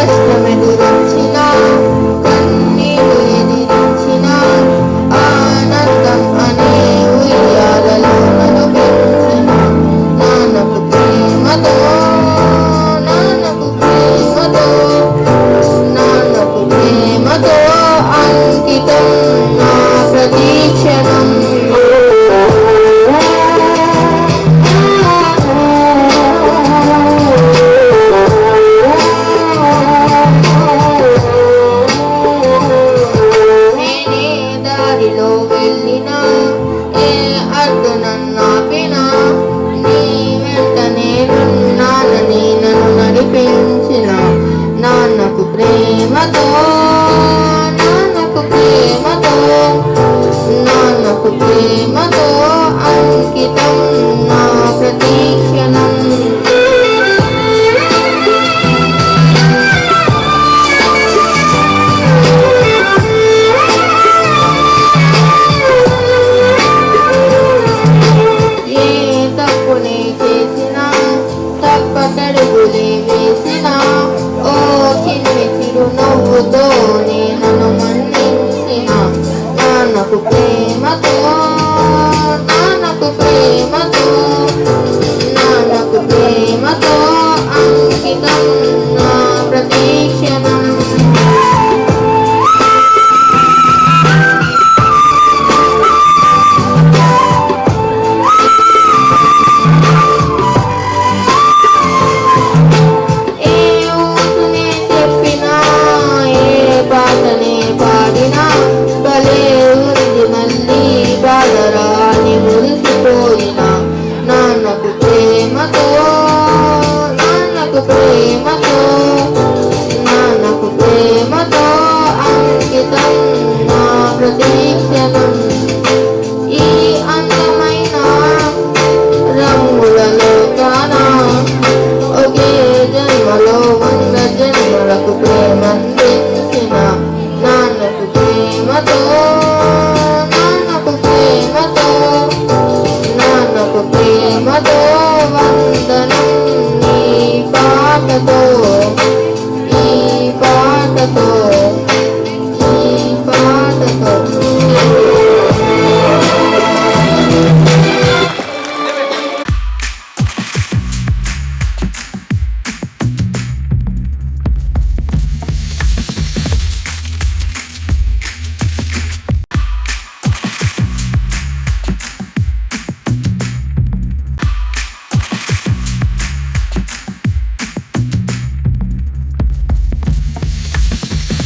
కష్టమెదురొచ్చిన కన్నీరు ఎదిరించిన ఆనందం అనే ఉయ్యాలలో నన్ను పెంచిన నాన్నకు ప్రేమతో నాన్నకు ప్రేమతో నాన్నకు ప్రేమతో అంకితం నా ప్రతీక్షణం వెళ్ళినా ఏ అడ్డు నన్నాపినా నీ వెంట నేనున్నానని నన్ను నడిపించిన నాన్నకు ప్రేమతో నాన్నకు ప్రేమతో నాన్నకు ప్రేమతో అంకితం నా ప్రతీక్షణం తప్పటడుగులే వేసిన ఓ చిన్ని చిరునవ్వుతో నన్ను మన్నించిన నాన్నకు ప్రేమతో నాన్నకు ప్రేమతో నాన్నకు ప్రేమతో అంకితం నా ప్రతీక్షణం బాధరాని మురిసిపోయిన నాన్నకు ప్రేమతో నాన్నకు ప్రేమతో నాన్నకు ప్రేమతో అంకితం నా ప్రతీక్షణం